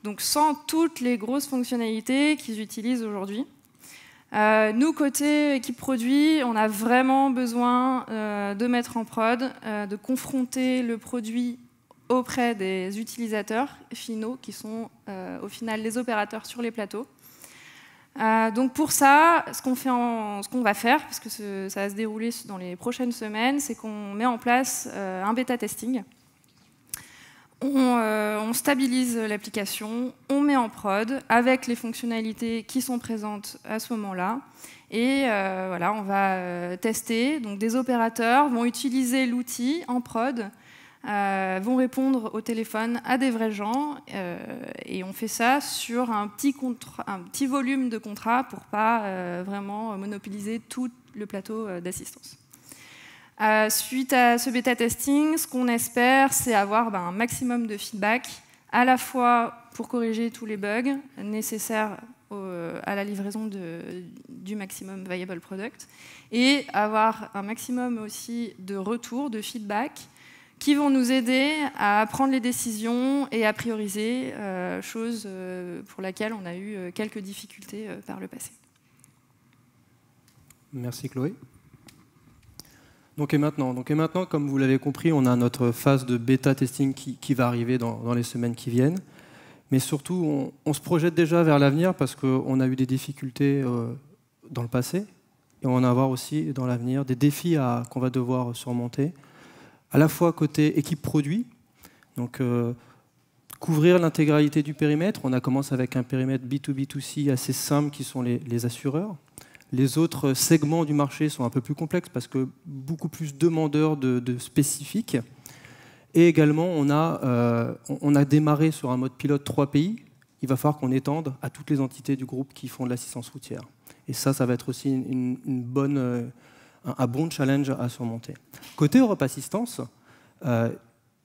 donc sans toutes les grosses fonctionnalités qu'ils utilisent aujourd'hui. Nous, côté équipe produit, on a vraiment besoin de mettre en prod, de confronter le produit auprès des utilisateurs finaux, qui sont au final les opérateurs sur les plateaux. Donc pour ça, ce qu'on va faire, parce que ça va se dérouler dans les prochaines semaines, c'est qu'on met en place un bêta testing. On stabilise l'application, on met en prod avec les fonctionnalités qui sont présentes à ce moment-là. Et voilà, on va tester. Donc des opérateurs vont utiliser l'outil en prod, vont répondre au téléphone à des vrais gens. Et on fait ça sur un petit volume de contrats pour pas vraiment monopoliser tout le plateau d'assistance. Suite à ce bêta testing, ce qu'on espère, c'est avoir un maximum de feedback, à la fois pour corriger tous les bugs nécessaires à la livraison du maximum viable product, et avoir un maximum aussi de retours, de feedback, qui vont nous aider à prendre les décisions et à prioriser, chose pour laquelle on a eu quelques difficultés par le passé. Merci Chloé. Donc et maintenant, comme vous l'avez compris, on a notre phase de bêta testing qui va arriver dans les semaines qui viennent. Mais surtout, on se projette déjà vers l'avenir parce qu'on a eu des difficultés dans le passé et on va avoir aussi dans l'avenir des défis qu'on va devoir surmonter, à la fois côté équipe produit, donc couvrir l'intégralité du périmètre. On a commencé avec un périmètre B2B2C assez simple qui sont les assureurs. Les autres segments du marché sont un peu plus complexes parce que beaucoup plus demandeurs de spécifiques. Et également, on a démarré sur un mode pilote 3 pays. Il va falloir qu'on étende à toutes les entités du groupe qui font de l'assistance routière. Et ça va être aussi un bon challenge à surmonter. Côté Europe Assistance,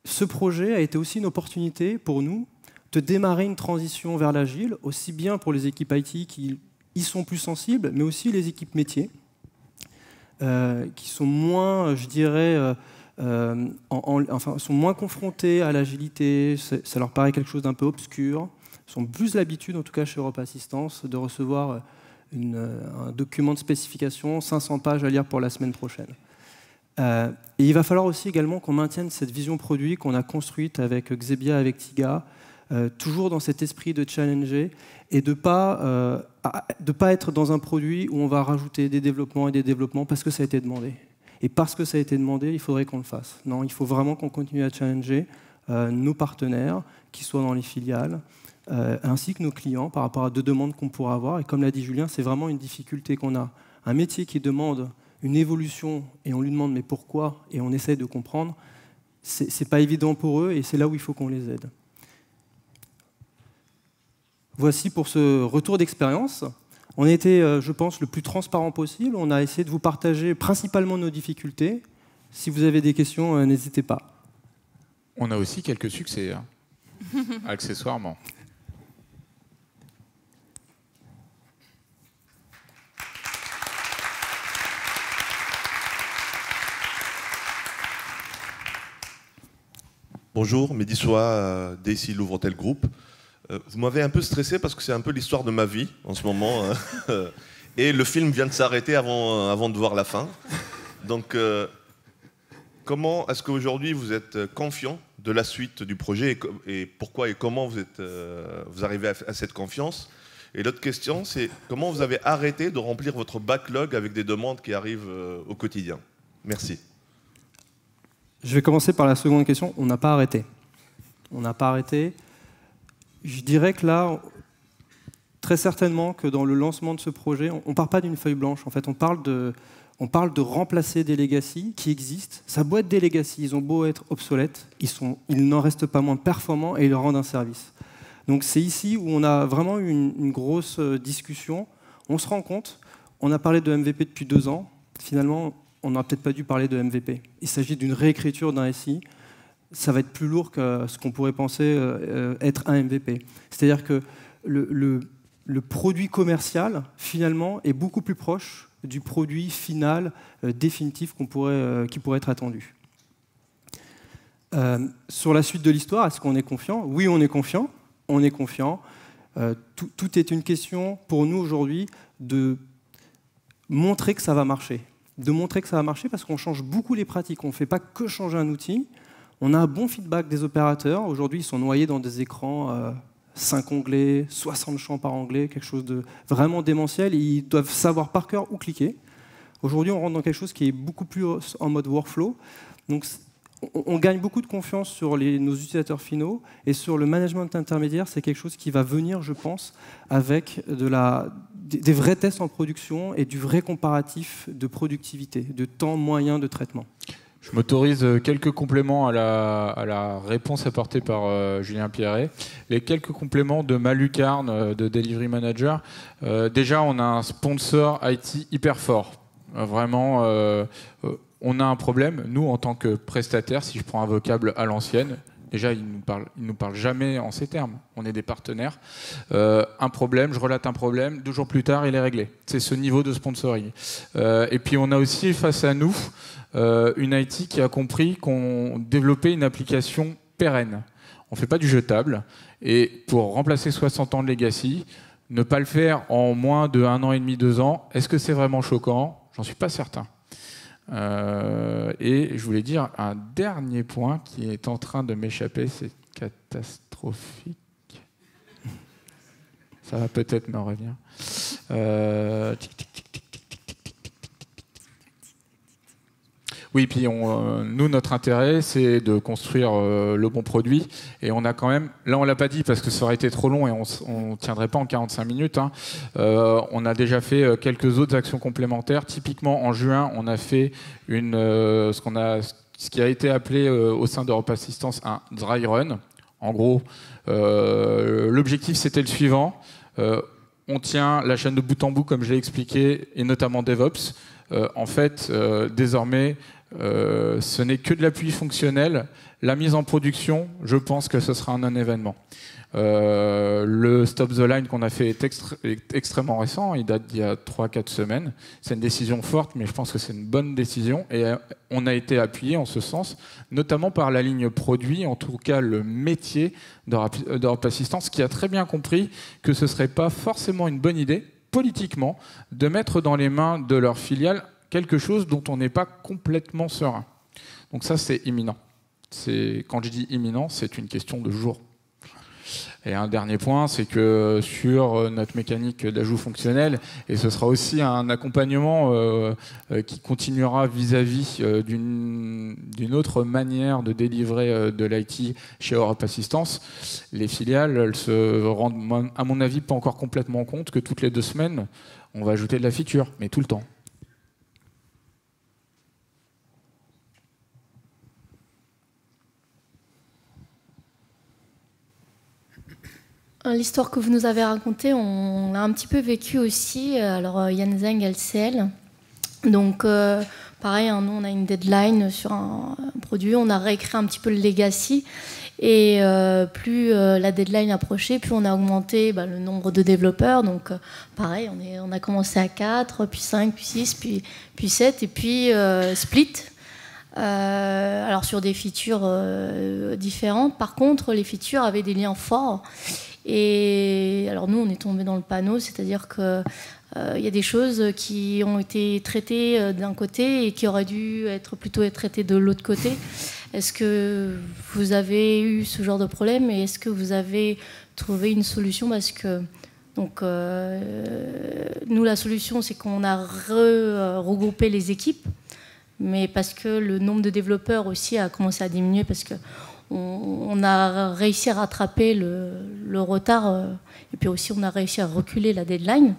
ce projet a été aussi une opportunité pour nous de démarrer une transition vers l'agile, aussi bien pour les équipes IT qui y sont plus sensibles, mais aussi les équipes métiers, qui sont moins, je dirais, sont moins confrontées à l'agilité. Ça leur paraît quelque chose d'un peu obscur. Ils ont plus l'habitude, en tout cas chez Europe Assistance, de recevoir un document de spécification, 500 pages à lire pour la semaine prochaine. Et il va falloir aussi également qu'on maintienne cette vision produit qu'on a construite avec Xebia, avec Tiga, toujours dans cet esprit de challenger et de pas être dans un produit où on va rajouter des développements parce que ça a été demandé. Et parce que ça a été demandé, il faudrait qu'on le fasse. Non, il faut vraiment qu'on continue à challenger nos partenaires, qui soient dans les filiales, ainsi que nos clients par rapport à deux demandes qu'on pourra avoir. Et comme l'a dit Julien, c'est vraiment une difficulté qu'on a. Un métier qui demande une évolution et on lui demande mais pourquoi et on essaye de comprendre, c'est pas évident pour eux et c'est là où il faut qu'on les aide. Voici pour ce retour d'expérience. On a été, je pense, le plus transparent possible. On a essayé de vous partager principalement nos difficultés. Si vous avez des questions, n'hésitez pas. On a aussi quelques succès, hein, accessoirement. Bonjour, Mehdi Soa, DSI Louvretel Group. Vous m'avez un peu stressé parce que c'est un peu l'histoire de ma vie en ce moment. Et le film vient de s'arrêter avant de voir la fin. Donc, comment est-ce qu'aujourd'hui vous êtes confiant de la suite du projet et pourquoi et comment vous arrivez à cette confiance? Et l'autre question, c'est comment vous avez arrêté de remplir votre backlog avec des demandes qui arrivent au quotidien? Merci. Je vais commencer par la seconde question. On n'a pas arrêté. On n'a pas arrêté. Je dirais que là, très certainement que dans le lancement de ce projet, on ne part pas d'une feuille blanche. En fait, on parle de remplacer des legacy qui existent. Ça doit être des legacy, ils ont beau être obsolètes, ils n'en restent pas moins performants et ils leur rendent un service. Donc c'est ici où on a vraiment eu une grosse discussion. On se rend compte, on a parlé de MVP depuis 2 ans. Finalement, on n'aurait peut-être pas dû parler de MVP. Il s'agit d'une réécriture d'un SI. Ça va être plus lourd que ce qu'on pourrait penser être un MVP. C'est-à-dire que le produit commercial, finalement, est beaucoup plus proche du produit final définitif qui pourrait être attendu. Sur la suite de l'histoire, est-ce qu'on est confiant? Oui, on est confiant. On est confiant. Tout est une question, pour nous, aujourd'hui, de montrer que ça va marcher. De montrer que ça va marcher parce qu'on change beaucoup les pratiques. On ne fait pas que changer un outil. On a un bon feedback des opérateurs. Aujourd'hui, ils sont noyés dans des écrans 5 onglets, 60 champs par onglet, quelque chose de vraiment démentiel. Ils doivent savoir par cœur où cliquer. Aujourd'hui, on rentre dans quelque chose qui est beaucoup plus en mode workflow. Donc, on gagne beaucoup de confiance sur nos utilisateurs finaux. Et sur le management intermédiaire, c'est quelque chose qui va venir, je pense, avec des vrais tests en production et du vrai comparatif de productivité, de temps moyen de traitement. Je m'autorise quelques compléments à la réponse apportée par Julien Pierret. Les quelques compléments de ma lucarne de Delivery Manager. Déjà, on a un sponsor IT hyper fort. Vraiment, on a un problème. Nous, en tant que prestataire, si je prends un vocable à l'ancienne, Déjà, il nous parle jamais en ces termes. On est des partenaires. Un problème, je relate un problème, 2 jours plus tard, il est réglé. C'est ce niveau de sponsoring. Et puis, on a aussi face à nous une IT qui a compris qu'on développait une application pérenne. On ne fait pas du jetable. Et pour remplacer 60 ans de legacy, ne pas le faire en moins de 1 an et demi, 2 ans, est-ce que c'est vraiment choquant? J'en suis pas certain. Et je voulais dire un dernier point qui est en train de m'échapper, c'est catastrophique. Ça va peut-être me revenir. Oui, puis nous, notre intérêt, c'est de construire le bon produit. Et on a quand même, là on l'a pas dit parce que ça aurait été trop long et on ne tiendrait pas en 45 minutes. Hein. On a déjà fait quelques autres actions complémentaires. Typiquement, en juin, on a fait ce qui a été appelé au sein d'Europe Assistance un dry run. En gros, l'objectif, c'était le suivant. On tient la chaîne de bout en bout, comme je l'ai expliqué, et notamment DevOps. En fait, désormais, ce n'est que de l'appui fonctionnel. La mise en production, je pense que ce sera un non-événement. Le Stop the Line qu'on a fait est extrêmement récent. Il date d'il y a 3-4 semaines. C'est une décision forte, mais je pense que c'est une bonne décision. Et on a été appuyé en ce sens, notamment par la ligne produit, en tout cas le métier d'Europe Assistance, qui a très bien compris que ce ne serait pas forcément une bonne idée, politiquement, de mettre dans les mains de leur filiale quelque chose dont on n'est pas complètement serein. Donc ça, c'est imminent. Quand je dis imminent, c'est une question de jours. Et un dernier point, c'est que sur notre mécanique d'ajout fonctionnel, et ce sera aussi un accompagnement qui continuera vis-à-vis d'une autre manière de délivrer de l'IT chez Europe Assistance, les filiales, elles se rendent, à mon avis, pas encore complètement compte que toutes les 2 semaines, on va ajouter de la feature, mais tout le temps. L'histoire que vous nous avez racontée, on l'a un petit peu vécue aussi. Alors, Yan Zheng, LCL. Donc, pareil, nous, on a une deadline sur un produit. On a réécrit un petit peu le legacy. Et plus la deadline approchait, plus on a augmenté le nombre de développeurs. Donc, pareil, on a commencé à 4, puis 5, puis 6, puis 7, et puis split. Alors, sur des features différentes. Par contre, les features avaient des liens forts. Et alors nous, on est tombé dans le panneau, c'est-à-dire qu'il y a des choses qui ont été traitées d'un côté et qui auraient dû plutôt être traitées de l'autre côté. Est-ce que vous avez eu ce genre de problème et est-ce que vous avez trouvé une solution? Parce que nous, la solution, c'est qu'on a regroupé les équipes, mais parce que le nombre de développeurs aussi a commencé à diminuer parce que on a réussi à rattraper le retard et puis aussi on a réussi à reculer la deadline.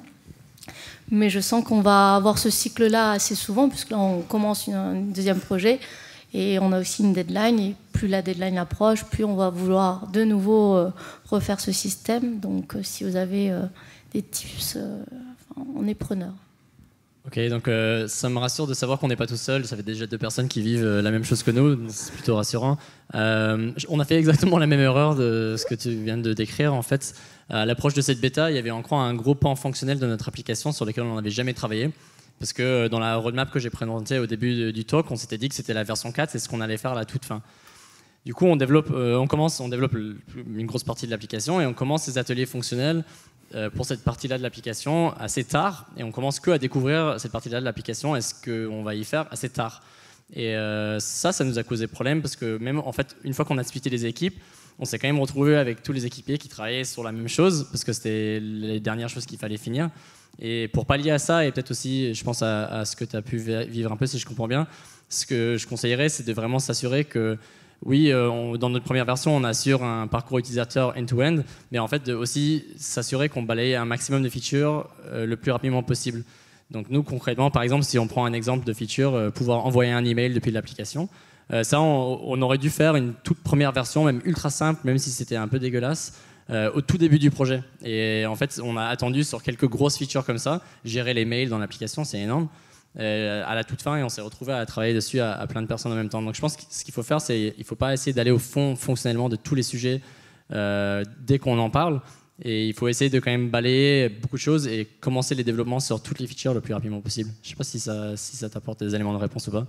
Mais je sens qu'on va avoir ce cycle-là assez souvent puisque là on commence un deuxième projet et on a aussi une deadline et plus la deadline approche, plus on va vouloir de nouveau refaire ce système. Donc si vous avez des tips, on est preneur. Ok, donc ça me rassure de savoir qu'on n'est pas tout seul. Ça fait déjà 2 personnes qui vivent la même chose que nous, c'est plutôt rassurant. On a fait exactement la même erreur de ce que tu viens de décrire. En fait, à l'approche de cette bêta, il y avait encore un gros pan fonctionnel de notre application sur lequel on n'avait jamais travaillé. Parce que dans la roadmap que j'ai présentée au début du talk, on s'était dit que c'était la version 4, c'est ce qu'on allait faire à la toute fin. Du coup, on développe une grosse partie de l'application et on commence ces ateliers fonctionnels pour cette partie-là de l'application assez tard, et on commence que à découvrir cette partie-là de l'application et ce qu'on va y faire assez tard. Et ça nous a causé problème parce que même en fait, une fois qu'on a splitté les équipes, on s'est quand même retrouvé avec tous les équipiers qui travaillaient sur la même chose parce que c'était les dernières choses qu'il fallait finir. Et pour pallier à ça, et peut-être aussi, je pense à ce que tu as pu vivre un peu, si je comprends bien, ce que je conseillerais, c'est de vraiment s'assurer que oui, dans notre première version, on assure un parcours utilisateur end-to-end, mais en fait, aussi s'assurer qu'on balaye un maximum de features le plus rapidement possible. Donc nous, concrètement, par exemple, si on prend un exemple de feature, pouvoir envoyer un email depuis l'application, ça, on aurait dû faire une toute première version, même ultra simple, même si c'était un peu dégueulasse, au tout début du projet. Et en fait, on a attendu sur quelques grosses features comme ça, gérer les mails dans l'application, c'est énorme. à la toute fin, et on s'est retrouvé à travailler dessus à plein de personnes en même temps. Donc je pense que ce qu'il faut faire, c'est il ne faut pas essayer d'aller au fond fonctionnellement de tous les sujets dès qu'on en parle, et il faut essayer de quand même balayer beaucoup de choses et commencer les développements sur toutes les features le plus rapidement possible. Je ne sais pas si ça t'apporte des éléments de réponse ou pas.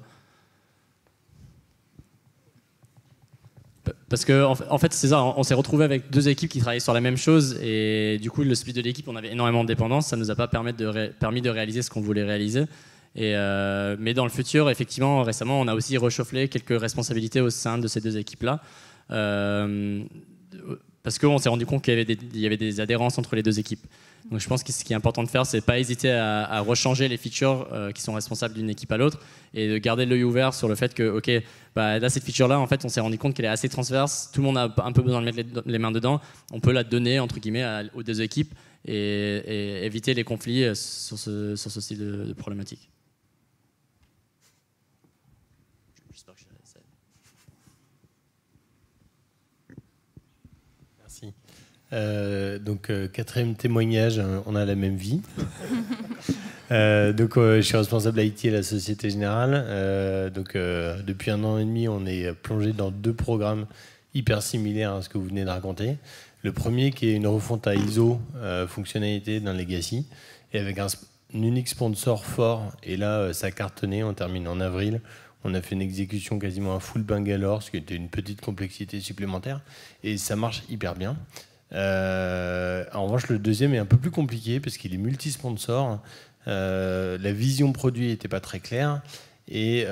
Parce que en fait, c'est ça, on s'est retrouvé avec 2 équipes qui travaillaient sur la même chose, et du coup, le split de l'équipe, on avait énormément de dépendance, ça ne nous a pas permis de réaliser ce qu'on voulait réaliser. Mais dans le futur, effectivement, récemment, on a aussi rechauffé quelques responsabilités au sein de ces 2 équipes-là, parce qu'on s'est rendu compte qu'il y avait des adhérences entre les 2 équipes. Donc je pense que ce qui est important de faire, c'est pas hésiter à rechanger les features qui sont responsables d'une équipe à l'autre, et de garder l'œil ouvert sur le fait que, ok, là cette feature-là, en fait, on s'est rendu compte qu'elle est assez transverse, tout le monde a un peu besoin de mettre les mains dedans, on peut la donner entre guillemets aux 2 équipes et éviter les conflits sur ce style de problématique. Donc 4e témoignage, on a la même vie. Je suis responsable IT à la Société Générale. Depuis 1 an et demi, on est plongé dans 2 programmes hyper similaires à ce que vous venez de raconter. Le premier qui est une refonte à ISO, fonctionnalité d'un legacy, et avec un unique sponsor fort. Et là, ça a cartonné, on termine en avril. On a fait une exécution quasiment à full Bangalore, ce qui était une petite complexité supplémentaire. Et ça marche hyper bien. En revanche, le deuxième est un peu plus compliqué parce qu'il est multi-sponsor. La vision produit n'était pas très claire. Et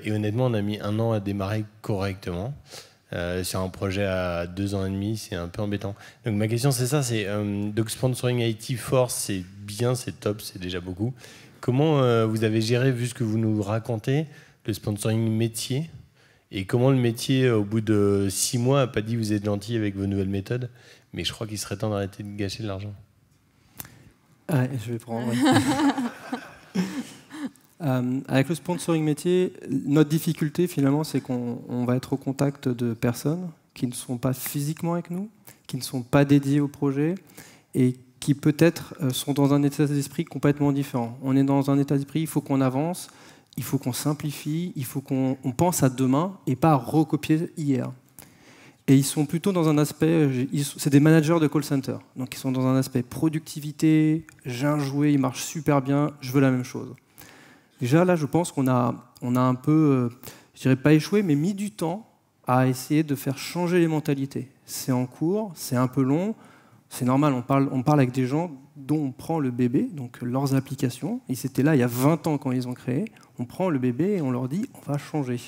honnêtement, on a mis 1 an à démarrer correctement. Sur un projet à 2 ans et demi, c'est un peu embêtant. Donc ma question, c'est ça, donc sponsoring IT force, c'est bien, c'est top, c'est déjà beaucoup. Comment vous avez géré, vu ce que vous nous racontez, le sponsoring métier, et comment le métier, au bout de 6 mois, n'a pas dit vous êtes gentil avec vos nouvelles méthodes, mais je crois qu'il serait temps d'arrêter de gâcher de l'argent. Ouais, je vais prendre. Avec le sponsoring métier, notre difficulté finalement, c'est qu'on va être au contact de personnes qui ne sont pas physiquement avec nous, qui ne sont pas dédiées au projet et qui peut-être sont dans un état d'esprit complètement différent. On est dans un état d'esprit, il faut qu'on avance, il faut qu'on simplifie, il faut qu'on pense à demain et pas à recopier hier. Et ils sont plutôt dans un aspect, c'est des managers de call center, donc ils sont dans un aspect productivité, j'ai un jouet, il marche super bien, je veux la même chose. Déjà là, je pense qu'on a un peu, je dirais pas échoué, mais mis du temps à essayer de faire changer les mentalités. C'est en cours, c'est un peu long, c'est normal, on parle avec des gens dont on prend le bébé, donc leurs applications, ils étaient là il y a 20 ans quand ils ont créé, on prend le bébé et on leur dit on va changer.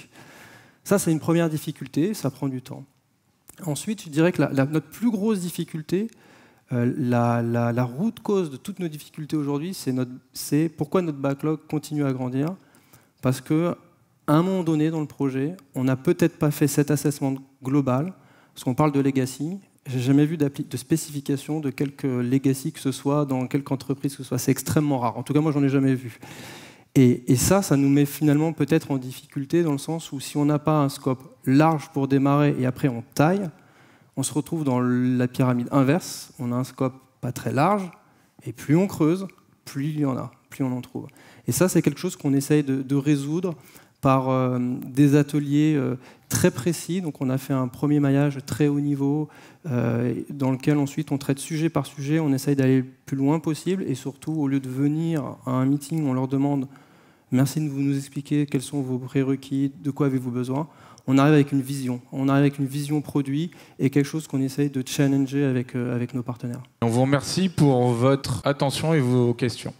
Ça, c'est une première difficulté, ça prend du temps. Ensuite, je dirais que notre plus grosse difficulté, la root cause de toutes nos difficultés aujourd'hui, c'est pourquoi notre backlog continue à grandir. Parce qu'à un moment donné dans le projet, on n'a peut-être pas fait cet assessment global, parce qu'on parle de legacy. J'ai jamais vu de spécification de quelque legacy que ce soit, dans quelque entreprise que ce soit. C'est extrêmement rare. En tout cas, moi, j'en ai jamais vu. Et ça nous met finalement peut-être en difficulté dans le sens où si on n'a pas un scope large pour démarrer et après on taille, on se retrouve dans la pyramide inverse. On a un scope pas très large et plus on creuse, plus il y en a, plus on en trouve. Et ça, c'est quelque chose qu'on essaye de résoudre par des ateliers très précis. Donc on a fait un premier maillage très haut niveau dans lequel ensuite on traite sujet par sujet, on essaye d'aller le plus loin possible et surtout au lieu de venir à un meeting, on leur demande merci de nous expliquer quels sont vos prérequis, de quoi avez-vous besoin. On arrive avec une vision. On arrive avec une vision produit et quelque chose qu'on essaye de challenger avec nos partenaires. On vous remercie pour votre attention et vos questions.